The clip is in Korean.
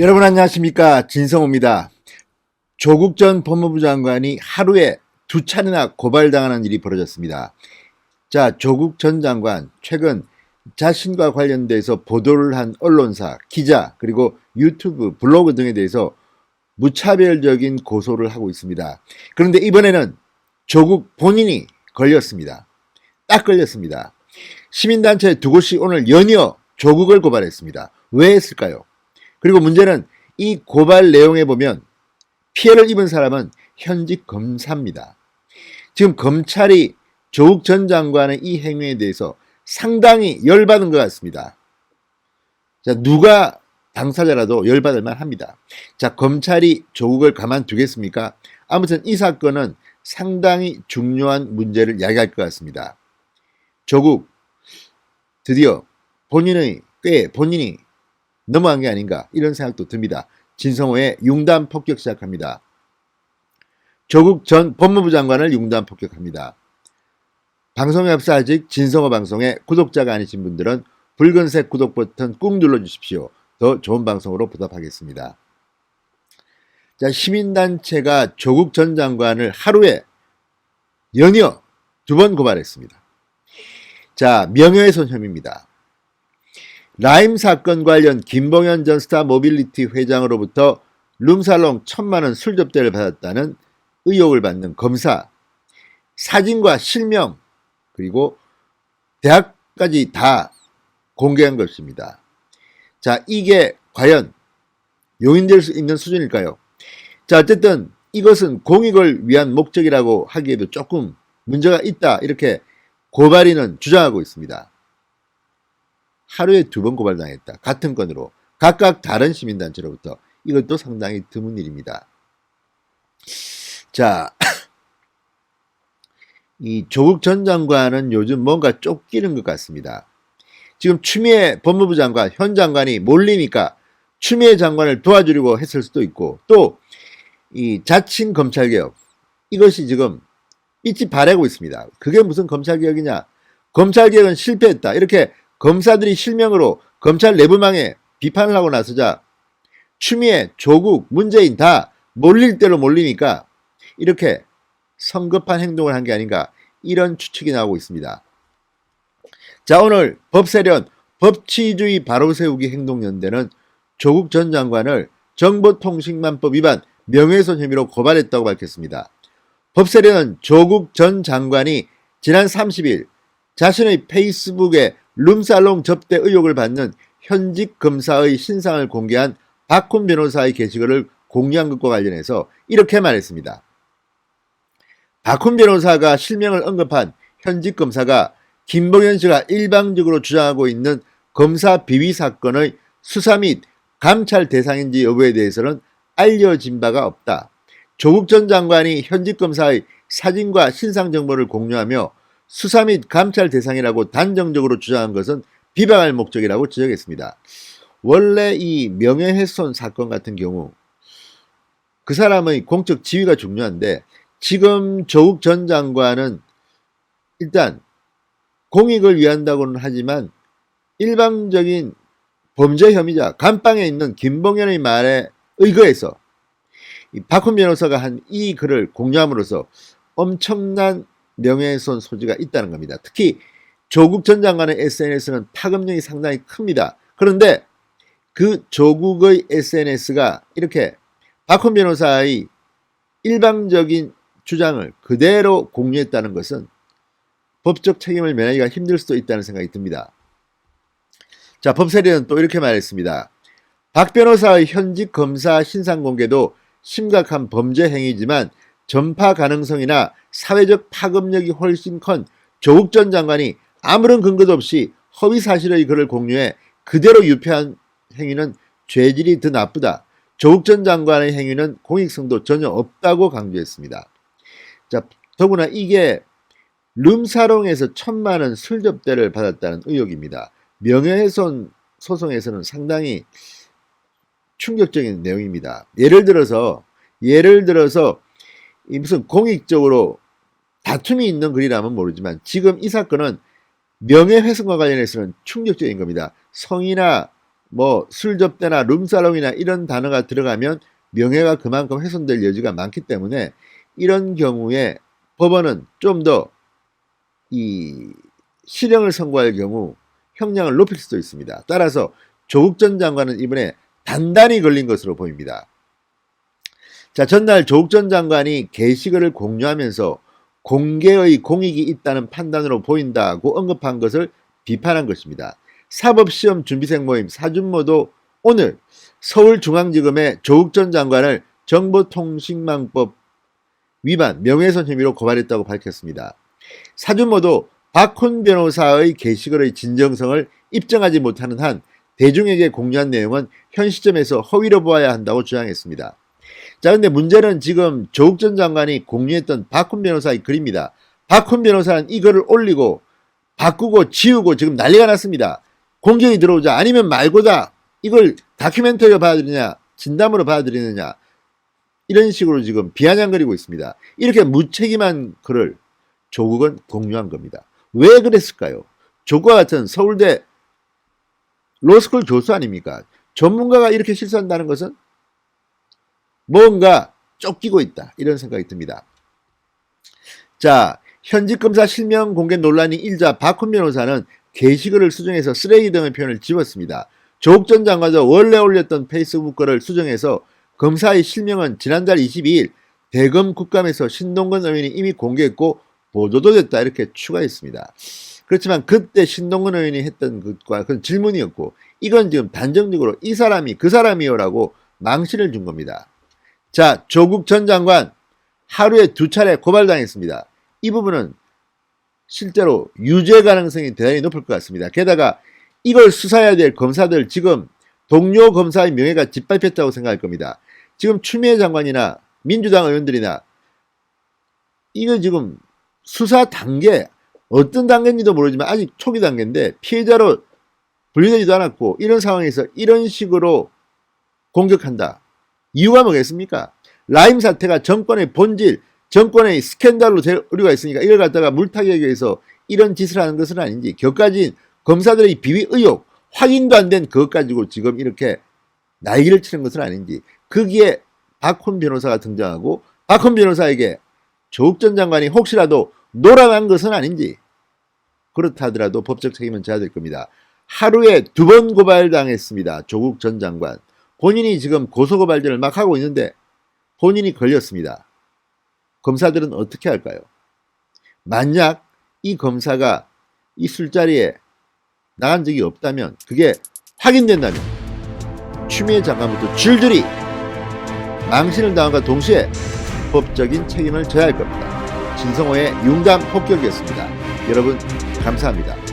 여러분 안녕하십니까, 진성호입니다. 조국 전 법무부 장관이 하루에 2차례나 고발당하는 일이 벌어졌습니다. 자, 조국 전 장관 최근 자신과 관련돼서 보도를 한 언론사, 기자, 그리고 유튜브, 블로그 등에 대해서 무차별적인 고소를 하고 있습니다. 그런데 이번에는 조국 본인이 걸렸습니다. 딱 걸렸습니다. 시민단체 두 곳이 오늘 연이어 조국을 고발했습니다. 왜 했을까요? 그리고 문제는 이 고발 내용에 보면 피해를 입은 사람은 현직 검사입니다. 지금 검찰이 조국 전 장관의 이 행위에 대해서 상당히 열받은 것 같습니다. 자, 누가 당사자라도 열받을 만합니다. 자, 검찰이 조국을 가만두겠습니까? 아무튼 이 사건은 상당히 중요한 문제를 야기할 것 같습니다. 조국 드디어 본인이 넘어간 게 아닌가, 이런 생각도 듭니다. 진성호의 융단 폭격 시작합니다. 조국 전 법무부 장관을 융단 폭격합니다. 방송에 앞서 아직 진성호 방송에 구독자가 아니신 분들은 붉은색 구독 버튼 꾹 눌러주십시오. 더 좋은 방송으로 보답하겠습니다. 자, 시민단체가 조국 전 장관을 하루에 연이어 2번 고발했습니다. 자, 명예훼손 혐의입니다. 라임 사건 관련 김봉현 전 스타모빌리티 회장으로부터 룸살롱 1,000만원 술 접대를 받았다는 의혹을 받는 검사, 사진과 실명, 그리고 대학까지 다 공개한 것입니다. 자, 이게 과연 용인될 수 있는 수준일까요? 자, 어쨌든 이것은 공익을 위한 목적이라고 하기에도 조금 문제가 있다, 이렇게 고발인은 주장하고 있습니다. 하루에 2번 고발당했다. 같은 건으로 각각 다른 시민단체로부터. 이것도 상당히 드문 일입니다. 자, 이 조국 전 장관은 요즘 뭔가 쫓기는 것 같습니다. 지금 추미애 법무부 장관, 현 장관이 몰리니까 추미애 장관을 도와주려고 했을 수도 있고, 또 이 자칭 검찰개혁, 이것이 지금 빛이 바래고 있습니다. 그게 무슨 검찰개혁이냐? 검찰개혁은 실패했다, 이렇게 검사들이 실명으로 검찰 내부망에 비판을 하고 나서자 추미애, 조국, 문재인 다 몰릴 대로 몰리니까 이렇게 성급한 행동을 한 게 아닌가, 이런 추측이 나오고 있습니다. 자, 오늘 법세련 법치주의 바로세우기 행동연대는 조국 전 장관을 정보통신망법 위반 명예훼손 혐의로 고발했다고 밝혔습니다. 법세련은 조국 전 장관이 지난 30일 자신의 페이스북에 룸살롱 접대 의혹을 받는 현직 검사의 신상을 공개한 박훈 변호사의 게시글을 공유한 것과 관련해서 이렇게 말했습니다. 박훈 변호사가 실명을 언급한 현직 검사가 김봉현 씨가 일방적으로 주장하고 있는 검사 비위 사건의 수사 및 감찰 대상인지 여부에 대해서는 알려진 바가 없다. 조국 전 장관이 현직 검사의 사진과 신상 정보를 공유하며 수사 및 감찰 대상이라고 단정적으로 주장한 것은 비방할 목적이라고 지적했습니다. 원래 이 명예훼손 사건 같은 경우 그 사람의 공적 지위가 중요한데, 지금 조국 전 장관은 일단 공익을 위한다고는 하지만 일방적인 범죄 혐의자, 감방에 있는 김봉현의 말에 의거해서 박훈 변호사가 한 이 글을 공유함으로써 엄청난 명예훼손 소지가 있다는 겁니다. 특히 조국 전 장관의 SNS는 파급력이 상당히 큽니다. 그런데 그 조국의 SNS가 이렇게 박훈 변호사의 일방적인 주장을 그대로 공유했다는 것은 법적 책임을 면하기가 힘들 수도 있다는 생각이 듭니다. 자, 법세련은 또 이렇게 말했습니다. 박 변호사의 현직 검사 신상 공개도 심각한 범죄 행위지만 전파 가능성이나 사회적 파급력이 훨씬 큰 조국 전 장관이 아무런 근거도 없이 허위 사실의 글을 공유해 그대로 유폐한 행위는 죄질이 더 나쁘다. 조국 전 장관의 행위는 공익성도 전혀 없다고 강조했습니다. 자, 더구나 이게 룸사롱에서 1,000만원 술 접대를 받았다는 의혹입니다. 명예훼손 소송에서는 상당히 충격적인 내용입니다. 예를 들어서 무슨 공익적으로 다툼이 있는 글이라면 모르지만 지금 이 사건은 명예훼손과 관련해서는 충격적인 겁니다. 성이나 뭐 술접대나 룸사롱이나 이런 단어가 들어가면 명예가 그만큼 훼손될 여지가 많기 때문에 이런 경우에 법원은 좀 더 이 실형을 선고할 경우 형량을 높일 수도 있습니다. 따라서 조국 전 장관은 이번에 단단히 걸린 것으로 보입니다. 자, 전날 조국 전 장관이 게시글을 공유하면서 공개의 공익이 있다는 판단으로 보인다고 언급한 것을 비판한 것입니다. 사법시험 준비생 모임 사준모도 오늘 서울중앙지검에 조국 전 장관을 정보통신망법 위반 명예훼손 혐의로 고발했다고 밝혔습니다. 사준모도 박훈 변호사의 게시글의 진정성을 입증하지 못하는 한 대중에게 공유한 내용은 현 시점에서 허위로 보아야 한다고 주장했습니다. 자, 근데 문제는 지금 조국 전 장관이 공유했던 박훈 변호사의 글입니다. 박훈 변호사는 이 글을 올리고 바꾸고 지우고 지금 난리가 났습니다. 공격이 들어오자 아니면 말고다. 이걸 다큐멘터리로 받아들이냐 진담으로 받아들이느냐 이런 식으로 지금 비아냥거리고 있습니다. 이렇게 무책임한 글을 조국은 공유한 겁니다. 왜 그랬을까요? 조국과 같은 서울대 로스쿨 교수 아닙니까? 전문가가 이렇게 실수한다는 것은 뭔가 쫓기고 있다 이런 생각이 듭니다. 자, 현직 검사 실명 공개 논란이 일자 박훈 변호사는 게시글을 수정해서 쓰레기 등의 표현을 지웠습니다. 조국 전 장관도 원래 올렸던 페이스북 글을 수정해서 검사의 실명은 지난달 22일 대검 국감에서 신동근 의원이 이미 공개했고 보도도 됐다 이렇게 추가했습니다. 그렇지만 그때 신동근 의원이 했던 것과 그건 질문이었고 이건 지금 단정적으로 이 사람이 그 사람이요라고 망신을 준 겁니다. 자, 조국 전 장관 하루에 2차례 고발당했습니다. 이 부분은 실제로 유죄 가능성이 대단히 높을 것 같습니다. 게다가 이걸 수사해야 될 검사들 지금 동료 검사의 명예가 짓밟혔다고 생각할 겁니다. 지금 추미애 장관이나 민주당 의원들이나 이거 지금 수사 단계 어떤 단계인지도 모르지만 아직 초기 단계인데 피해자로 분류되지도 않았고 이런 상황에서 이런 식으로 공격한다. 이유가 뭐겠습니까? 라임 사태가 정권의 본질, 정권의 스캔들로 될 우려가 있으니까 이걸 갖다가 물타기하기 위해서 이런 짓을 하는 것은 아닌지 격가진 검사들의 비위 의혹, 확인도 안 된 그것 가지고 지금 이렇게 날개를 치는 것은 아닌지 거기에 박훈 변호사가 등장하고 박훈 변호사에게 조국 전 장관이 혹시라도 놀아난 것은 아닌지 그렇다 하더라도 법적 책임은 져야 될 겁니다. 하루에 2번 고발당했습니다. 조국 전 장관. 본인이 지금 고소고발전을 막 하고 있는데 본인이 걸렸습니다. 검사들은 어떻게 할까요? 만약 이 검사가 이 술자리에 나간 적이 없다면 그게 확인된다면 추미애 장관부터 줄줄이 망신을 당함과 동시에 법적인 책임을 져야 할 겁니다. 진성호의 융단 폭격이었습니다. 여러분 감사합니다.